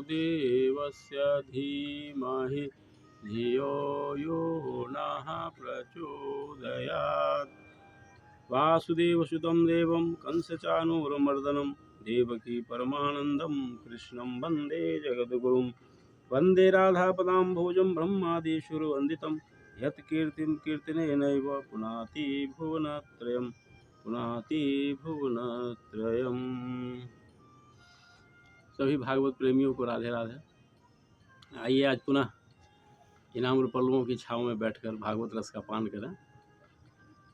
देवस्य धीमहि धियो यो नः प्रचोदयात्। वासुदेवसुतं देवं कंसचाणूरमर्दनं देवकी परमानन्दं कृष्णं वन्दे जगद्गुरुं। वन्दे राधापदाम्भोजं ब्रह्मादिशुरवन्दितं यत्कीर्तिं कीर्तनेनैव पुनाति भुवनत्रयं पुनाति भुवनत्रयम्। सभी भागवत प्रेमियों को राधे राधे। आइए आज पुनः इनाम पल्लवों की छाँव में बैठकर भागवत रस का पान करें।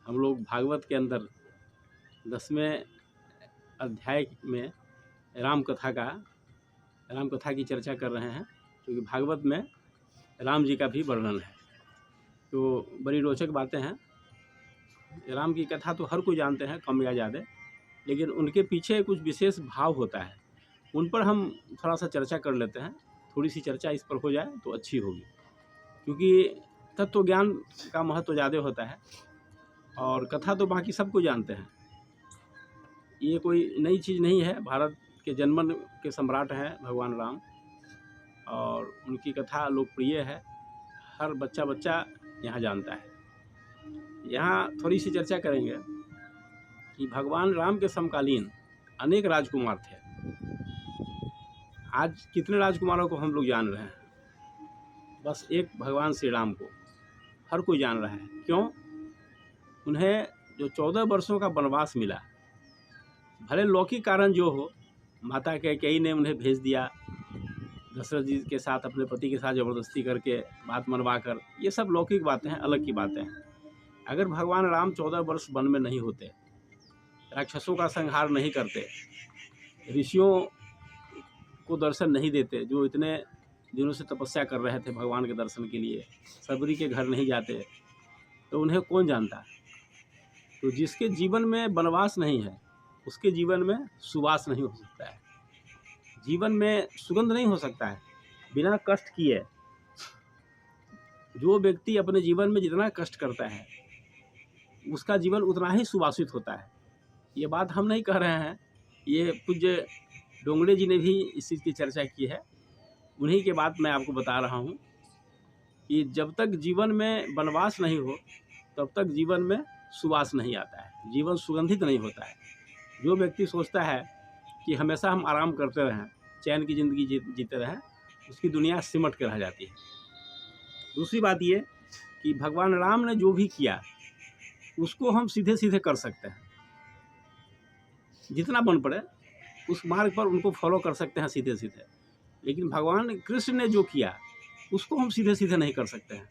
हम लोग भागवत के अंदर 10वें अध्याय में राम कथा की चर्चा कर रहे हैं, क्योंकि भागवत में राम जी का भी वर्णन है। तो बड़ी रोचक बातें हैं। राम की कथा तो हर कोई जानते हैं, कम या ज़्यादा, लेकिन उनके पीछे कुछ विशेष भाव होता है, उन पर हम थोड़ा सा चर्चा कर लेते हैं। थोड़ी सी चर्चा इस पर हो जाए तो अच्छी होगी, क्योंकि तत्व ज्ञान का महत्व ज़्यादा होता है और कथा तो बाकी सबको जानते हैं। ये कोई नई चीज़ नहीं है। भारत के जनमन के सम्राट हैं भगवान राम और उनकी कथा लोकप्रिय है, हर बच्चा यहाँ जानता है। यहाँ थोड़ी सी चर्चा करेंगे कि भगवान राम के समकालीन अनेक राजकुमार थे। आज कितने राजकुमारों को हम लोग जान रहे हैं? बस एक भगवान श्री राम को हर कोई जान रहा है। क्यों? उन्हें जो 14 वर्षों का वनवास मिला, भले लौकिक कारण जो हो, माता कैकेयी ने उन्हें भेज दिया दशरथ जी के साथ, अपने पति के साथ ज़बरदस्ती करके, बात मनवा कर, ये सब लौकिक बातें हैं, अलग की बातें हैं। अगर भगवान राम 14 वर्ष वन में नहीं होते, राक्षसों का संहार नहीं करते, ऋषियों को दर्शन नहीं देते जो इतने दिनों से तपस्या कर रहे थे भगवान के दर्शन के लिए, सबरी के घर नहीं जाते, तो उन्हें कौन जानता? तो जिसके जीवन में वनवास नहीं है, उसके जीवन में सुवास नहीं हो सकता है, जीवन में सुगंध नहीं हो सकता है बिना कष्ट किए। जो व्यक्ति अपने जीवन में जितना कष्ट करता है, उसका जीवन उतना ही सुवासित होता है। ये बात हम नहीं कह रहे हैं, ये पूज्य डोंगरे जी ने भी इस चीज़ की चर्चा की है। उन्हीं के बात मैं आपको बता रहा हूँ कि जब तक जीवन में वनवास नहीं हो, तब तक जीवन में सुवास नहीं आता है, जीवन सुगंधित नहीं होता है। जो व्यक्ति सोचता है कि हमेशा हम आराम करते रहें, चैन की ज़िंदगी जीते रहें, उसकी दुनिया सिमट के रह जाती है। दूसरी बात ये कि भगवान राम ने जो भी किया उसको हम सीधे सीधे कर सकते हैं, जितना बन पड़े उस मार्ग पर उनको फॉलो कर सकते हैं सीधे सीधे। लेकिन भगवान कृष्ण ने जो किया उसको हम सीधे सीधे नहीं कर सकते हैं।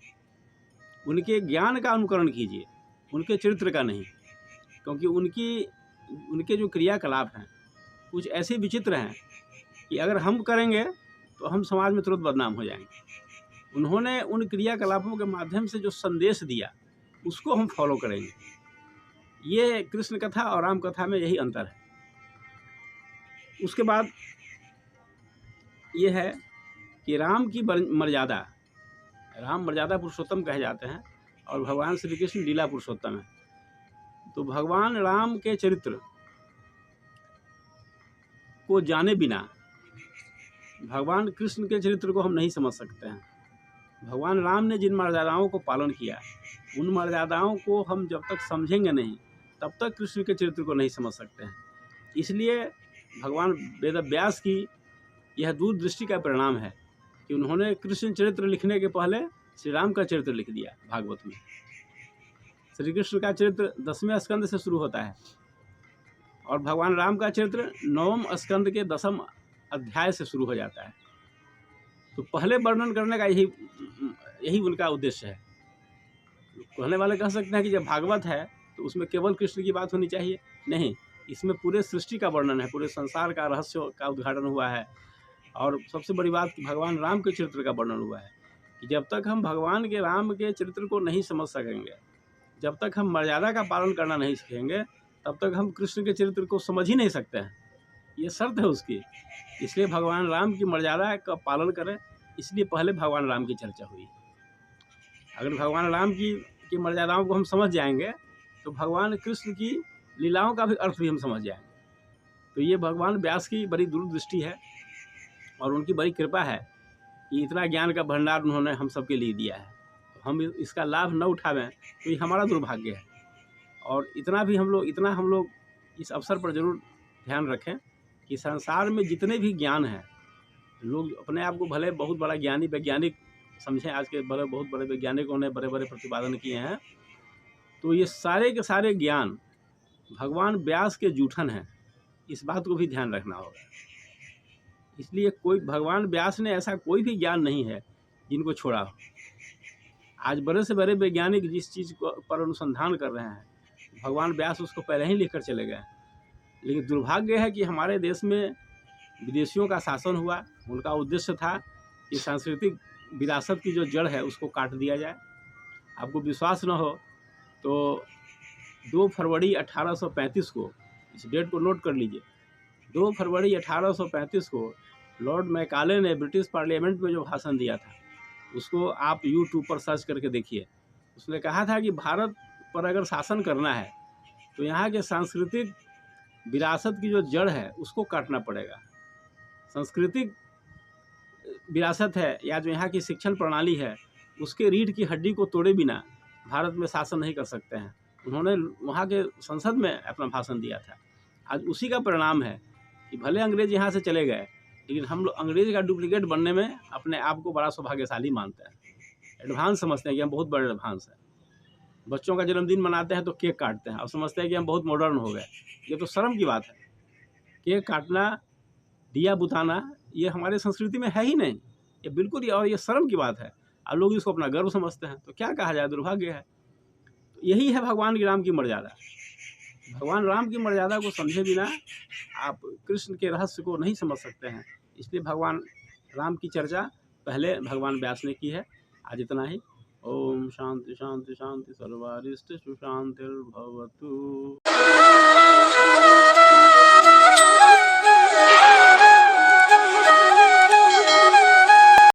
उनके ज्ञान का अनुकरण कीजिए, उनके चरित्र का नहीं, क्योंकि उनके जो क्रियाकलाप हैं कुछ ऐसे विचित्र हैं कि अगर हम करेंगे तो हम समाज में तुरंत बदनाम हो जाएंगे। उन्होंने उन क्रियाकलापों के माध्यम से जो संदेश दिया उसको हम फॉलो करेंगे। ये कृष्ण कथा और राम कथा में यही अंतर है। उसके बाद ये है कि राम की मर्यादा, राम मर्यादा पुरुषोत्तम कहे जाते हैं और भगवान श्री कृष्ण लीला पुरुषोत्तम है। तो भगवान राम के चरित्र को जाने बिना भगवान कृष्ण के चरित्र को हम नहीं समझ सकते हैं। भगवान राम ने जिन मर्यादाओं को पालन किया, उन मर्यादाओं को हम जब तक समझेंगे नहीं, तब तक कृष्ण के चरित्र को नहीं समझ सकते हैं। इसलिए भगवान वेद व्यास की यह दूरदृष्टि का परिणाम है कि उन्होंने कृष्ण चरित्र लिखने के पहले श्री राम का चरित्र लिख दिया। भागवत में श्री कृष्ण का चरित्र 10वें स्कंद से शुरू होता है और भगवान राम का चरित्र 9वें स्कंद के 10वें अध्याय से शुरू हो जाता है। तो पहले वर्णन करने का यही उनका उद्देश्य है। कहने वाले कह सकते हैं कि जब भागवत है तो उसमें केवल कृष्ण की बात होनी चाहिए। नहीं, इसमें पूरे सृष्टि का वर्णन है, पूरे संसार का रहस्य का उद्घाटन हुआ है। और सबसे बड़ी बात कि भगवान राम के चरित्र का वर्णन हुआ है कि जब तक हम भगवान के राम के चरित्र को नहीं समझ सकेंगे, जब तक हम मर्यादा का पालन करना नहीं सीखेंगे, तब तक हम कृष्ण के चरित्र को समझ ही नहीं सकते हैं। ये शर्त है उसकी। इसलिए भगवान राम की मर्यादा का पालन करें, इसलिए पहले भगवान राम की चर्चा हुई। अगर भगवान राम की मर्यादाओं को हम समझ जाएंगे तो भगवान कृष्ण की लीलाओं का भी अर्थ भी हम समझ जाएंगे। तो ये भगवान व्यास की बड़ी दूरदृष्टि है और उनकी बड़ी कृपा है कि इतना ज्ञान का भंडार उन्होंने हम सबके लिए दिया है। हम इसका लाभ न उठावें तो ये हमारा दुर्भाग्य है। और इतना हम लोग इस अवसर पर ज़रूर ध्यान रखें कि संसार में जितने भी ज्ञान हैं, लोग अपने आप को भले बहुत बड़ा ज्ञानी वैज्ञानिक समझें, आज के बहुत बड़े वैज्ञानिकों ने बड़े बड़े प्रतिपादन किए हैं, तो ये सारे के सारे ज्ञान भगवान व्यास के जूठन हैं। इस बात को भी ध्यान रखना होगा। इसलिए कोई भगवान व्यास ने ऐसा कोई भी ज्ञान नहीं है जिनको छोड़ा हो। आज बड़े से बड़े वैज्ञानिक जिस चीज़ को पर अनुसंधान कर रहे हैं, भगवान व्यास उसको पहले ही लिख कर चले गए। लेकिन दुर्भाग्य है कि हमारे देश में विदेशियों का शासन हुआ। उनका उद्देश्य था कि सांस्कृतिक विरासत की जो जड़ है उसको काट दिया जाए। आपको विश्वास न हो तो 2 फरवरी 1835 को, इस डेट को नोट कर लीजिए, 2 फरवरी 1835 को लॉर्ड मैकाले ने ब्रिटिश पार्लियामेंट में जो भाषण दिया था, उसको आप यूट्यूब पर सर्च करके देखिए। उसने कहा था कि भारत पर अगर शासन करना है तो यहाँ के सांस्कृतिक विरासत की जो जड़ है उसको काटना पड़ेगा। सांस्कृतिक विरासत है या जो यहाँ की शिक्षण प्रणाली है, उसके रीढ़ की हड्डी को तोड़े बिना भारत में शासन नहीं कर सकते हैं। उन्होंने वहाँ के संसद में अपना भाषण दिया था। आज उसी का परिणाम है कि भले अंग्रेज यहाँ से चले गए, लेकिन हम लोग अंग्रेज का डुप्लीकेट बनने में अपने आप को बड़ा सौभाग्यशाली मानते हैं। एडवांस समझते हैं कि हम बहुत बड़े एडवांस हैं। बच्चों का जन्मदिन मनाते हैं तो केक काटते हैं और समझते हैं कि हम बहुत मॉडर्न हो गए। ये तो शर्म की बात है। केक काटना, दिया बुताना, ये हमारे संस्कृति में है ही नहीं। ये बिल्कुल ही, और ये शर्म की बात है और लोग इसको अपना गर्व समझते हैं। तो क्या कहा जाए, दुर्भाग्य है। तो यही है भगवान राम की मर्यादा। भगवान राम की मर्यादा को समझे बिना आप कृष्ण के रहस्य को नहीं समझ सकते हैं। इसलिए भगवान राम की चर्चा पहले भगवान व्यास ने की है। आज इतना ही। ओम शांति शांति शांति सर्वारिष्ट सुशांतिर्भवतु।